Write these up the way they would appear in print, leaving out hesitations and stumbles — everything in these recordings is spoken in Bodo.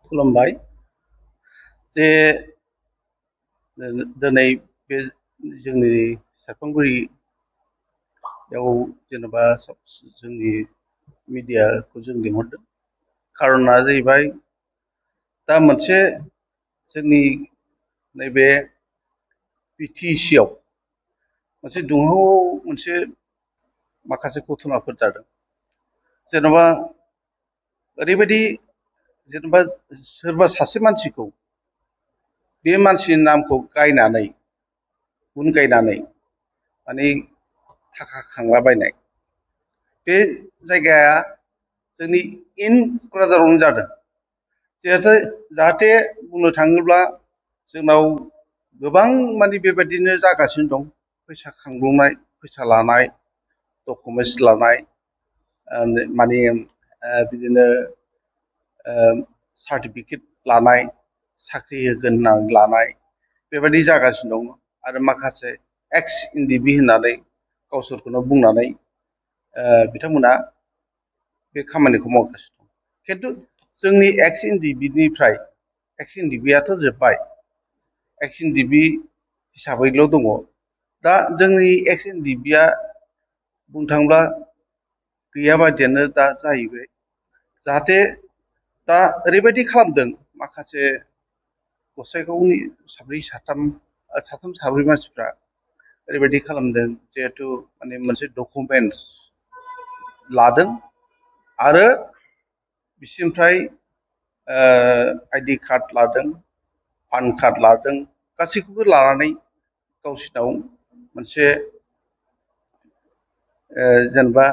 खुलुमबाय जे दिनै बे जोंनि सेरफांगुरियाव जेनेबा जोंनि मिडियाखौ जों लिंहरदों खारना जाहैबाय दा मोनसे जोंनि नैबे बिटिसिआव मोनसे दुंहावआव मोनसे माखासे घटनाफोर जादों जेनेबा ओरैबायदि जेनेबा सोरबा सासे मानसिखौ बे मानसिनि नामखौ गायनानै गुन गायनानै माने थाखा खांलाबायनाय बे जायगाया जोंनि इन क'क्राझारावनो जादों जाहाथे बुंनो थाङोब्ला जोंनाव गोबां माने बेबायदिनो जागासिनो दं फैसा खांब्लंनाय फैसा लानाय डकुमेन्टस लानाय माने बिदिनो सार्टिफिकेट लानाय साख्रि होगोन होननानै लानाय बेबायदि जागासिनो दं आरो माखासे एक्स एनडिबि होननानै गावसोरखौनो बुंनानै बिथांमोना बे खामानिखौ मावगासिनो दं खिन्थु जोंनि एक्स एनडिबिनिफ्राय एक्स एनडिबिआथ' जोब्बाय एक्स एनडिबि हिसाबैल' दङ दा जोंनि एक्स एनडिबिआ बुंनो थाङोब्ला गैया बायदियानो दा जाहैबाय जाहाथे दा ओरैबायदि खालामदों माखासे गसाइगावनि साथाम साब्रै मानसिफ्रा ओरैबायदि खालामदों जिहेथु माने मोनसे डकुमेन्टस लादों आरो बिसिनिफ्राय आइडि कार्ड लादों पान कार्ड लादों गासैखौबो लानानै गावसिनाव मोनसे जेनेबा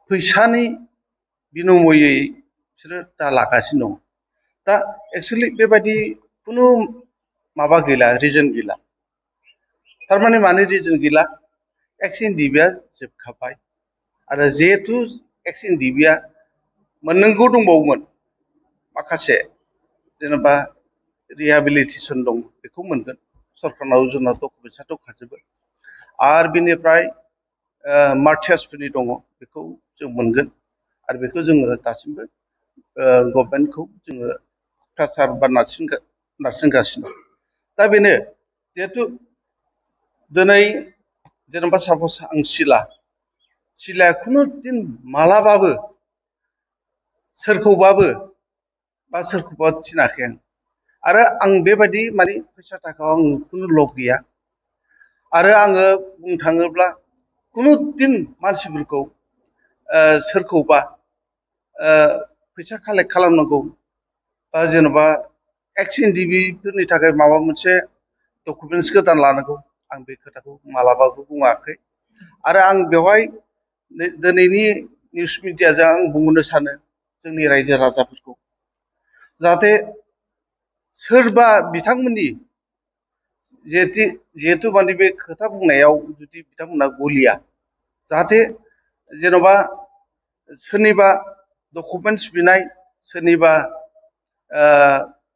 फैसानि बिनिमयै बिसोरो दा लागासिनो दं दा एक्सुवेलि बेबायदि खुनु माबा गैला रिजन गैला थारमाने मानो रिजन गैला एक्स एनडिबिआ जोबखाबाय आरो जिहेथु एक्स एनडिबिआ मोननांगौ दंबावोमोन माखासे जेनेबा रिहेबिलिटेसन दं बेखौ मोनगोन सरकारनाव जोंना डकुमेन्टसा दंखाजोबो आरो बिनिफ्राय मार्टियार्सफोरनि दङ बेखौ जों मोनगोन आरो बेखौ जोङो दासिमबो गभर्नमेन्टखौ जोङो प्रेसार बा नारसिनगासिनो दं दा बेनो जिहेथु दिनै जेनेबा सापस आं सिलाया खुनु दिन मालाबाबो सोरखौबाबो बा सोरखौबा थिनाखै आरो आं बेबायदि माने फैसा थाखायाव आं खुनु लब गैया आरो आङो बुंनो थाङोब्ला खुनु दिन मानसिफोरखौ सोरखौबा फैसा कालेक्ट खालामनांगौ बा जेन'बा एक्स एनडिबिफोरनि थाखाय माबा मोनसे डकुमेन्टस गोदान लानांगौ आं बे खोथाखौ मालाबाबो बुङाखै आरो आं बेवहाय दिनैनि निउस मिडियाजों आं बुंनो सानो जोंनि रायजो राजाफोरखौ जाहाथे सोरबा बिथांमोननि जिहेतु माने बे खोथा बुंनायाव जुदि बिथांमोना गलिया जाहाथे जेन'बा सोरनिबा डकुमेन्टस बिनाय सोरनिबा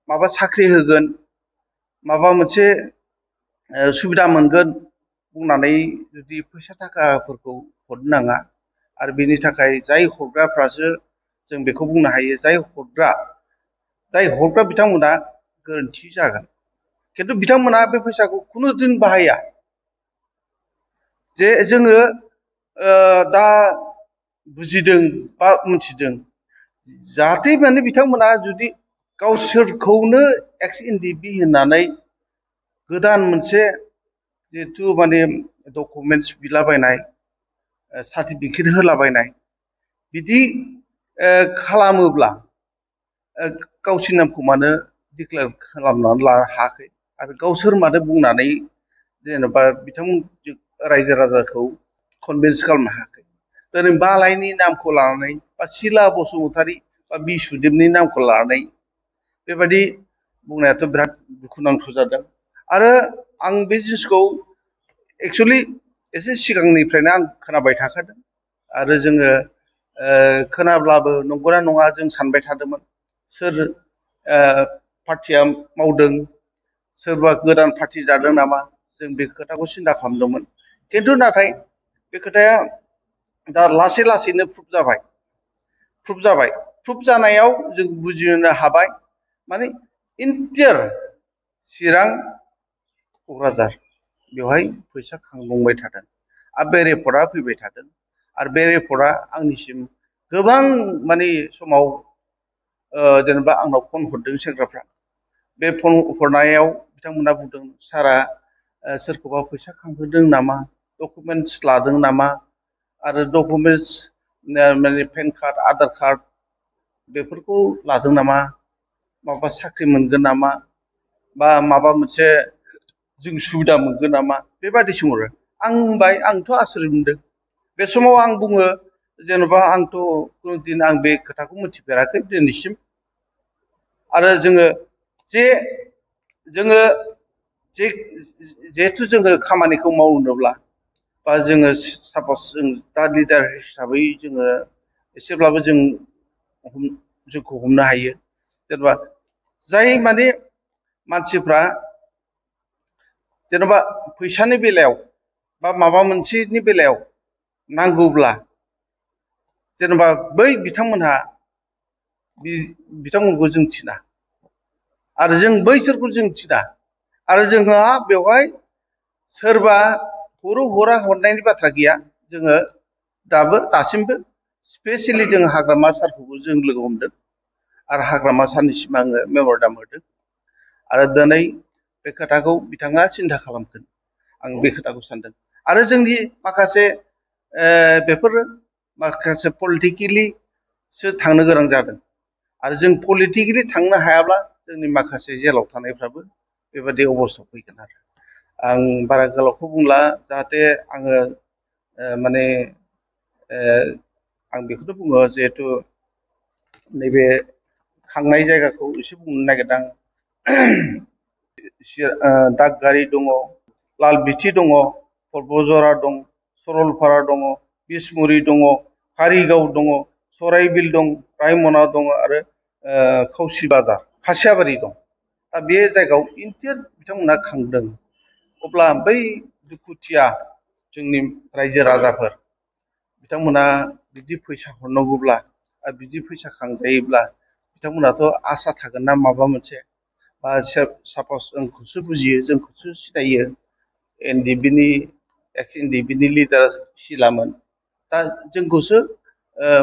माबा साख्रि होगोन माबा मोनसे सुबिदा मोनगोन बुंनानै जुदि फैसा थाखाफोरखौ हरनो नाङा आरो बेनि थाखाय जाय हरग्राफ्रासो जों बेखौ बुंनो हायो जाय हरग्रा बिथांमोना गोरोन्थि जागोन खिन्थु बिथांमोना बे फैसाखौ खुनु दिन बाहाया जे जोङो दा बुजिदों बा मिथिदों जाहाथे माने बिथांमोना जुदि गावसोरखौनो एक्स एनडिबि होननानै गोदान मोनसे जिहेथु माने डकुमेन्टस बिलाबायनाय सार्टिफिकेट होलाबायनाय बिदि खालामोब्ला गावसोरनि नामखौ मानो डिक्लेयार खालामनानै लानो हायाखै आरो गावसोर मानो बुंनानै जेनेबा बिथांमोन रायजो राजाखौ कनभिन्स खालामनो हायाखै दिनै बालायनि नामखौ लानानै बा सिला बसुमतारी बा बिसुदेबनि नामखौ लानानै बेबायदि बुंनायाथ' बिराद दुखुनांथाव जादों आरो आं बे जिनिसखौ एक्सुवेलि एसे सिगांनिफ्रायनो आं खोनाबाय थाखादों आरो जोङो खोनाब्लाबो नंगौना नङा जों सानबाय थादोंमोन सोर पार्टिया मावदों सोरबा गोदान पार्टि जादों नामा जों बे खोथाखौ सिन्था खालामदोंमोन खिन्थु नाथाय बे खोथाया दा लासै लासैनो प्रुभ जाबाय प्रुफ जानायाव जों बुजिनो हाबाय माने इन्टियार चिरां क'क्राझार बेवहाय फैसा खांबांबाय थादों आरो बे रिपर्टआ फैबाय थादों आरो बे रिपर्टआ आंनिसिम गोबां माने समाव जेनेबा आंनाव फन हरदों सेंग्राफ्रा बे फन हरनायाव बिथांमोना बुंदों सारा सोरखौबा फैसा खांहोदों नामा डकुमेन्टस लादों नामा आरो डकुमेन्टस माने पेन कार्ड आधार कार्ड बेफोरखौ लादों नामा माबा साख्रि मोनगोन नामा बा माबा मोनसे जों सुबिदा मोनगोन नामा बेबादि सोंहरो आं बुंबाय आंथ' आसरित मोनदों बे समाव आं बुङो जेन'बा आंथ' कुनुदिन आं बे खोथाखौ मिथिफेराखै दिनैसिम आरो जोङो जिहेथु जोङो खामानिखौ मावनोब्ला बा जोङो सापस जों दा लिडार हिसाबै जोङो एसेब्लाबो जोंखौ हमनो हायो जेनेबा जाय माने मानसिफ्रा जेनेबा फैसानि बेलायाव बा माबा मोनसेनि बेलायाव नांगौब्ला जेनेबा बै बिथांमोनखौ जों थिना आरो जों बैसोरखौ जों थिना आरो जोंहा बेवहाय सोरबा हरा हरनायनि बाथ्रा गैया जोङो दासिमबो स्पेसियेलि जों हाग्रामा सारखौबो जों लोगो हमदों आरो हाग्रामा सारनिसिम आङो मेम'रेन्डाम होदों आरो दिनै बे खोथाखौ बिथाङा सिन्था खालामगोन आं बे खोथाखौ सानदों आरो जोंनि माखासे पलिटिकेलिसो थांनो गोनां जादों आरो जों पलिटिकेलि थांनो हायाब्ला जोंनि माखासे जेलाव थानायफ्राबो बेबादि अबस्थायाव फैगोन आरो आं बारा गोलावखौ बुंला जाहाथे आङो माने आं बेखौनो बुङो जिहेथु नैबे खांनाय जायगाखौ एसे बुंनो नागिरदों दागगारि दङ लालबिथि दङ पर्बजरा दं सरलपारा दङ बिसमुरि दङ कारिगाव दङ सराइबिल दं रायमना दङ आरो खौसि बाजार खासियाबारि दं दा बे जायगायाव इन्टियार बिथांमोना खांदों अब्ला बै दुखुथिया जोंनि रायजो राजाफोर बिथांमोना बिदि फैसा हरनांगौब्ला आरो बिदि फैसा खांजायोब्ला बिथांमोनाथ' आसा थागोन ना माबा मोनसे बा सापस जोंखौसो बुजियो जोंखौसो सिनायो एक्स एनडिपिनि लिडार सिलामोन दा जोंखौसो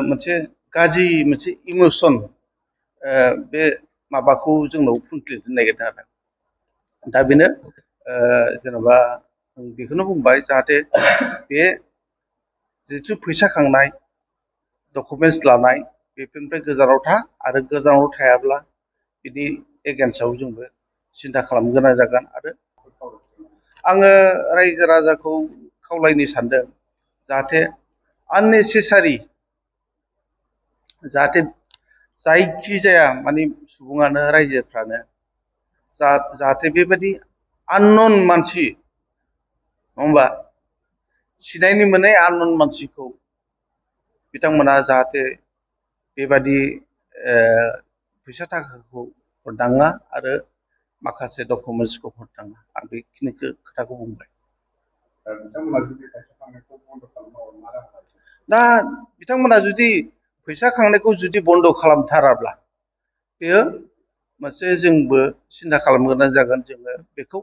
मोनसे गाज्रि मोनसे इमोसन बे माबाखौ जोंनाव फुनख्लेनो नागिरदों आरो दा बेनो जेनेबा आं बेखौनो बुंबाय जाहाथे बे जिथु फैसा खांनाय डकुमेन्टस लानाय बेफोरनिफ्राय गोजानाव था आरो गोजानाव थायाब्ला बिनि एगेन्स्टआव जोंबो सिन्था खालामनो गोनां जागोन आरो आङो रायजो राजाखौ खावलायनो सानदों जाहाथे आननेसेसारि जाहाथे जायखिजाया माने सुबुङानो रायजोफ्रानो जाहाथे बेबायदि आननन मानसि नङा होमबा सिनायनो मोनै आननन मानसिखौ बिथांमोना जाहाथे बेबादि फैसा थाखाखौ हरनाङा आरो माखासे डकुमेन्टसखौ हरनाङा आं बेखिनिखौ खोथाखौ बुंबाय दा बिथांमोना जुदि फैसा खांनायखौ जुदि बन्द' खालामथाराब्ला बेयो मोनसे जोंबो सिन्था खालामनो गोनां जागोन जोङो बेखौ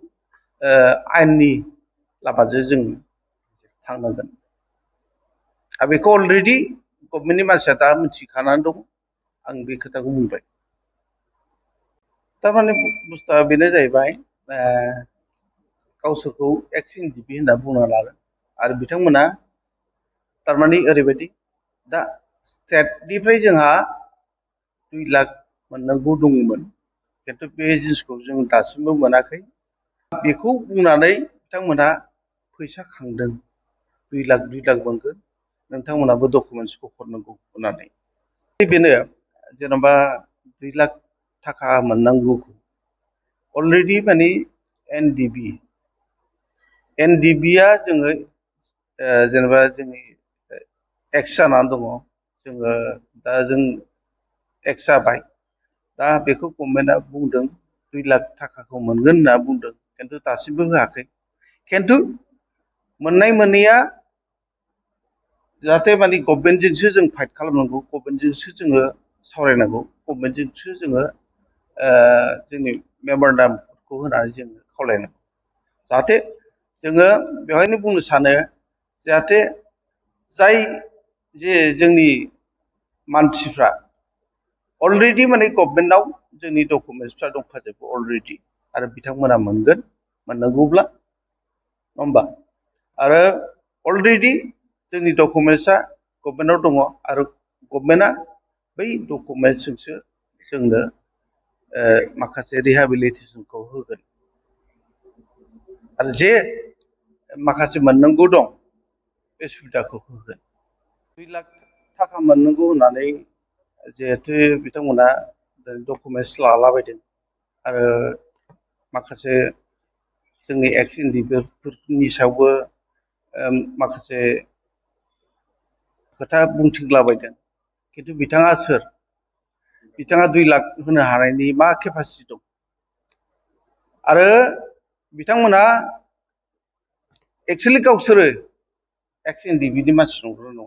आयेननि लामाजों जों थांनांगोन आरो बेखौ अलरेडि गभर्नमेन्टनि मानसिया दा मिथिखानानै दं आं बे खोथाखौ बुंबाय थारमाने बुस्थुआ बेनो जाहैबाय गावसोरखौ एक्स एनडिपि होनना बुंना लागोन आरो बिथांमोना थारमाने ओरैबायदि दा स्टेटनिफ्राय जोंहा 2 लाख मोननांगौ दंमोन खिन्थु बे जिनिसखौ जों दासिमबो मोनाखै बेखौ बुंनानै बिथांमोनहा फैसा खांदों 2 लाख मोनगोन नोंथांमोनाबो डकुमेन्टसखौ हरनांगौ होननानै बेनो जेनेबा 2 लाख थाखा मोननांगौखौ अलरेडि माने एनडिबिया जोङो जेनेबा जोंनि एक्स जानानै दङ जोङो दा जों एक्स जाबाय दा बेखौ गभर्नमेन्टआ बुंदों 2 लाख थाखाखौ मोनगोन होनना बुंदों खिन्थु दासिमबो होआखै खिन्थु मोननाय मोनैया जाहाथे माने गभर्नमेन्टजोंसो जों फाइट खालामनांगौ गभर्नमेन्टजोंसो जोङो सावरायनांगौ गभर्नमेन्टजोंसो जोङो जोंनि मेम'रेन्डामखौ होनानै जोङो खावलायनांगौ जाहाथे जोङो बेवहायनो बुंनो सानो जाहाथे जाय जे जोंनि मानसिफ्रा अलरेडि माने गभर्नमेन्टआव जोंनि डकुमेन्टसफ्रा दंखाजोबो अलरेडि आरो बिथांमोना मोनगोन मोननांगौब्ला नङा होमबा आरो अलरेडि जोंनि डकुमेन्टसा गभर्नमेन्टआव दङ आरो गभर्नमेन्टआ बै डकुमेन्टसजोंसो जोंनो माखासे रिहेबिलिटेसनखौ होगोन आरो जे माखासे मोननांगौ दं बे सुबिदाखौ होगोन 2 लाख थाखा मोननांगौ होननानै जिहेतु बिथांमोना डकुमेन्टस लालाबायदों आरो माखासे जोंनि एक्स एनडिफोरनि सायावबो माखासे खोथा बुंथिंलाबायदों खिन्थु बिथाङा सोर बिथाङा 2 लाख होनो हानायनि मा केपासिटि दं आरो बिथांमोना एक्सुवेलि गावसोरो एक्स एनडिबिनि मानसि नंगौना नङा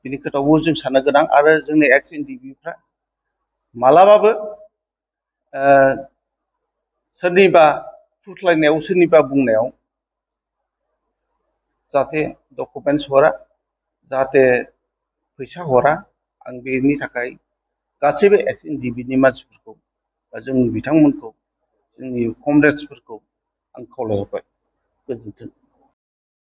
बिनि खोथाखौबो जों साननो गोनां आरो जोंनि एक्स एनडिबिफ्रा मालाबाबो सोरनिबा थुस्लायनायाव सोरनिबा बुंनायाव जाहाथे डकुमेन्टस हरा जाहाथे फैसा हरा आं बेनि थाखाय गासैबो एक्स एनडिबिनि मानसिफोरखौ बा जोंनि बिथांमोनखौ जोंनि कमरेड्सफोरखौ आं खावलायहरबाय गोजोन्थों